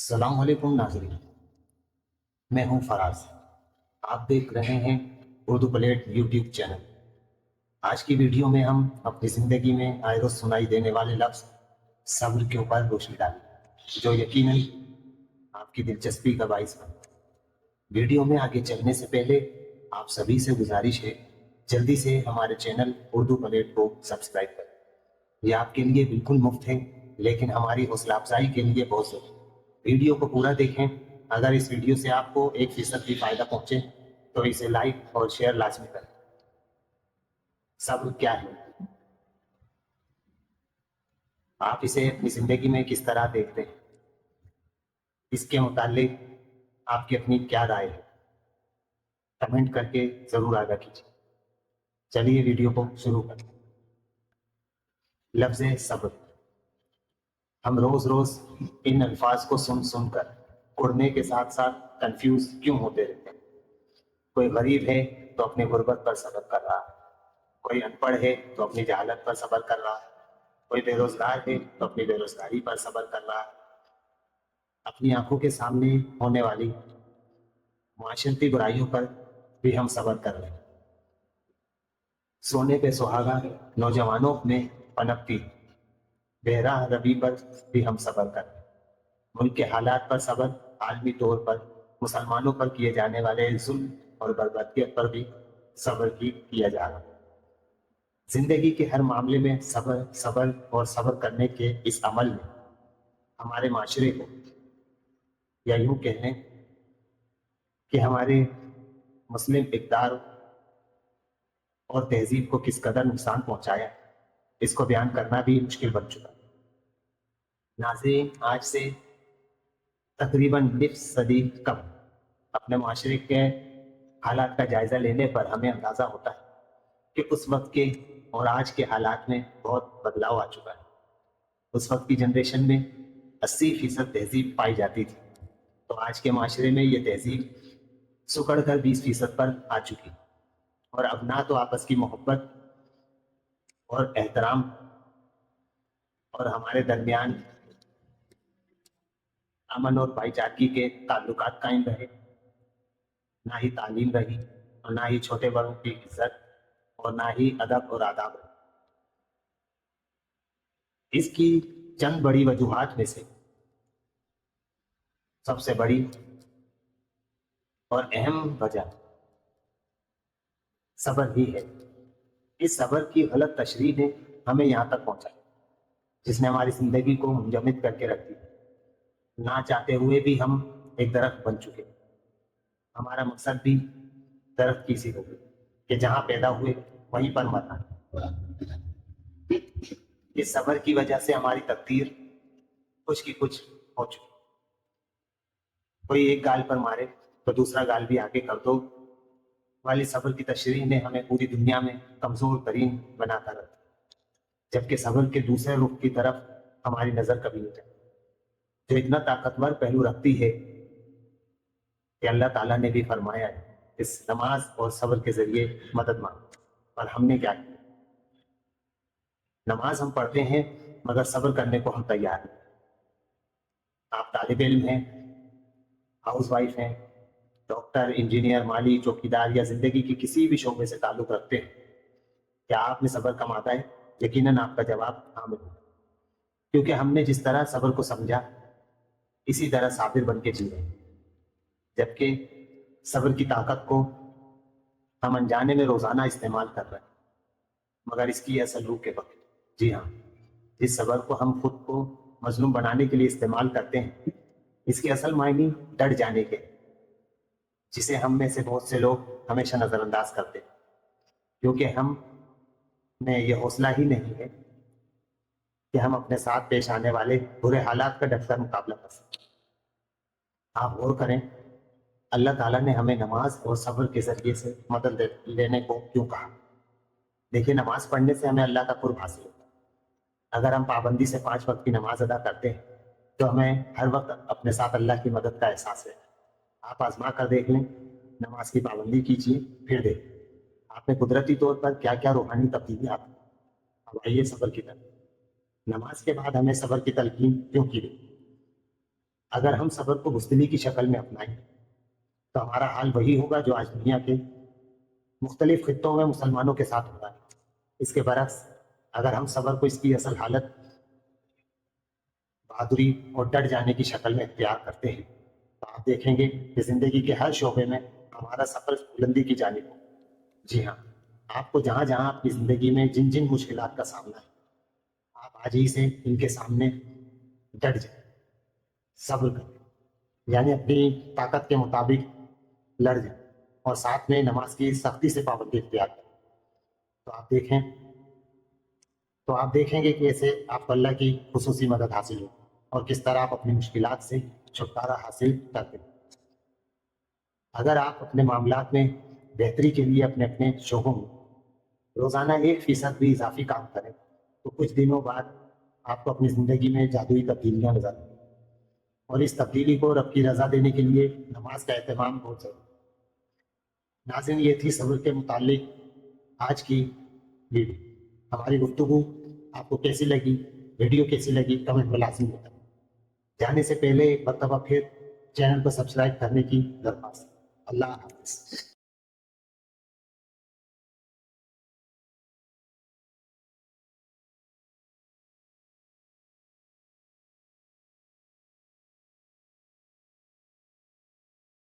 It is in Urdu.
السلام علیکم ناظرین، میں ہوں فراز۔ آپ دیکھ رہے ہیں اردو پلیٹ یوٹیوب چینل۔ آج کی ویڈیو میں ہم اپنی زندگی میں آئے روز سنائی دینے والے لفظ صبر کے اوپر روشنی ڈالیں، جو یقیناً آپ کی دلچسپی کا باعث بنے۔ ویڈیو میں آگے چلنے سے پہلے آپ سبھی سے گزارش ہے، جلدی سے ہمارے چینل اردو پلیٹ کو سبسکرائب کریں۔ یہ آپ کے لیے بالکل مفت ہے، لیکن ہماری حوصلہ افزائی کے لیے بہت ضروری ہے۔ ویڈیو کو پورا دیکھیں۔ اگر اس ویڈیو سے آپ کو 1% بھی فائدہ پہنچے تو اسے لائک اور شیئر لازمی کریں۔ صبر کیا ہے؟ آپ اسے اپنی زندگی میں کس طرح دیکھتے ہیں؟ اس کے متعلق آپ کی اپنی کیا رائے ہے؟ کمنٹ کر کے ضرور آگاہ کیجیے۔ چلیے ویڈیو کو شروع کریں۔ لفظ صبر۔ ہم روز روز ان الفاظ کو سن سن کر اڑنے کے ساتھ ساتھ کنفیوز کیوں ہوتے رہتے ہیں؟ کوئی غریب ہے تو اپنی غربت پر صبر کر رہا ہے، کوئی ان پڑھ ہے تو اپنی جہالت پر صبر کر رہا ہے، کوئی بے روزگار ہے تو اپنی بے روزگاری پر صبر کر رہا ہے۔ اپنی آنکھوں کے سامنے ہونے والی معاشرتی برائیوں پر بھی ہم صبر کر رہے ہیں۔ سونے پہ سہاگا نوجوانوں میں پنپتی بہراہ روی پر بھی ہم صبر کر رہے ہیں۔ ملک کے حالات پر صبر، عالمی طور پر مسلمانوں پر کیے جانے والے ظلم اور بربادیت پر بھی صبر کیا جا رہا ہے۔ زندگی کے ہر معاملے میں صبر صبر اور صبر کرنے کے اس عمل میں ہمارے معاشرے کو، یا یوں کہہ لیں کہ ہمارے مسلم اقدار اور تہذیب کو کس قدر نقصان پہنچایا، اس کو بیان کرنا بھی مشکل بن چکا ہے۔ ناظرین، آج سے تقریباً نصف صدی قبل اپنے معاشرے کے حالات کا جائزہ لینے پر ہمیں اندازہ ہوتا ہے کہ اس وقت کے اور آج کے حالات میں بہت بدلاؤ آ چکا ہے۔ اس وقت کی جنریشن میں 80% تہذیب پائی جاتی تھی، تو آج کے معاشرے میں یہ تہذیب سکڑ کر 20% پر آ چکی، اور اب نہ تو آپس کی محبت اور احترام اور ہمارے درمیان امن اور بھائی چارگی کے تعلقات قائم رہے، نہ ہی تعلیم رہی، اور نہ ہی چھوٹے بڑوں کی عزت، اور نہ ہی ادب اور آداب رہے۔ اس کی چند بڑی وجوہات میں سے سب سے بڑی اور اہم وجہ صبر ہی ہے۔ اس صبر کی غلط تشریح نے ہمیں یہاں تک پہنچایا، جس نے ہماری زندگی کو منجمد کر کے رکھ دی۔ نہ چاہتے ہوئے بھی ہم ایک درخت بن چکے۔ ہمارا مقصد بھی درخت کی سی ہو گئی کہ جہاں پیدا ہوئے وہیں پر مرنا۔ اس صبر کی وجہ سے ہماری تقدیر کچھ کی کچھ ہو چکی۔ کوئی ایک گال پر مارے تو دوسرا گال بھی آگے کر دو والی صبر کی تشریح نے ہمیں پوری دنیا میں کمزور ترین بنا کر رکھا، جبکہ صبر کے دوسرے رخ کی طرف ہماری نظر کبھی نہیں جاتی، جو اتنا طاقتور پہلو رکھتی ہے کہ اللہ تعالیٰ نے بھی فرمایا ہے اس نماز اور صبر کے ذریعے مدد مانگو۔ اور ہم نے کیا کیا؟ نماز ہم پڑھتے ہیں مگر صبر کرنے کو ہم تیار نہیں۔ آپ طالب علم ہیں، ہاؤس وائف ہیں، ڈاکٹر، انجینئر، مالی، چوکیدار یا زندگی کی کسی بھی شعبے سے تعلق رکھتے ہیں، کیا آپ میں صبر کم آتا ہے؟ یقیناً آپ کا جواب ہاں میں ہوگا، کیونکہ ہم نے جس طرح صبر کو سمجھا اسی طرح صابر بن کے جی رہے ہیں، جبکہ صبر کی طاقت کو ہم انجانے میں روزانہ استعمال کر رہے ہیں، مگر اس کی اصل روح کے وقت، جی ہاں، اس صبر کو ہم خود کو مظلوم بنانے کے لیے استعمال کرتے ہیں۔ اس کے اصل معنی ڈٹ جانے کے، جسے ہم میں سے بہت سے لوگ ہمیشہ نظر انداز کرتے ہیں، کیونکہ ہم میں یہ حوصلہ ہی نہیں ہے کہ ہم اپنے ساتھ پیش آنے والے برے حالات کا ڈٹ کر مقابلہ کر سکیں۔ آپ غور کریں، اللہ تعالیٰ نے ہمیں نماز اور صبر کے ذریعے سے مدد لینے کو کیوں کہا؟ دیکھیں، نماز پڑھنے سے ہمیں اللہ کا قرب حاصل ہوتا ہے۔ اگر ہم پابندی سے 5 وقت کی نماز ادا کرتے ہیں تو ہمیں ہر وقت اپنے ساتھ اللہ کی مدد کا احساس ہے۔ آپ آزما کر دیکھ لیں، نماز کی پابندی کیجیے، پھر دیکھیں آپ میں قدرتی طور پر کیا کیا روحانی تبدیلی آتی ہے۔ اب آئیے صبر کی طرف۔ نماز کے بعد ہمیں صبر کی تلقین کیوں کی گئی؟ اگر ہم صبر کو بزدلی کی شکل میں اپنائیں تو ہمارا حال وہی ہوگا جو آج دنیا کے مختلف خطوں میں مسلمانوں کے ساتھ ہوتا ہے۔ اس کے برعکس اگر ہم صبر کو اس کی اصل حالت بہادری اور ڈٹ جانے کی شکل میں اختیار کرتے ہیں تو آپ دیکھیں گے کہ زندگی کے ہر شعبے میں ہمارا سفر بلندی کی جانب ہو۔ جی ہاں، آپ کو جہاں جہاں اپنی زندگی میں جن جن مشکلات کا سامنا ہے، آپ آج ہی سے ان کے سامنے ڈٹ جائیں، صبر کریں، یعنی اپنی طاقت کے مطابق لڑ جائیں اور ساتھ میں نماز کی سختی سے پابندی اختیار کریں۔ تو آپ دیکھیں گے کہ ایسے آپ کو اللہ کی خصوصی مدد حاصل ہو اور کس طرح آپ اپنی مشکلات سے چھٹکارا حاصل کرتے ہیں۔ اگر آپ اپنے معاملات میں بہتری کے لیے اپنے اپنے شعبوں میں روزانہ 1% بھی اضافی کام کریں تو کچھ دنوں بعد آپ کو اپنی زندگی میں جادوئی تبدیلیاں نظر آئیں، اور اس تبدیلی کو رب کی رضا دینے کے لیے نماز کا اہتمام بہت ضروری ہے۔ ناظرین، یہ تھی صبر کے متعلق آج کی ویڈیو۔ ہماری گفتگو آپ کو کیسی لگی، ویڈیو کیسی لگی، کمنٹ میں لازمی بتائیں۔ جانے سے پہلے ایک مرتبہ پھر چینل کو سبسکرائب کرنے کی درخواست۔ اللہ حافظ۔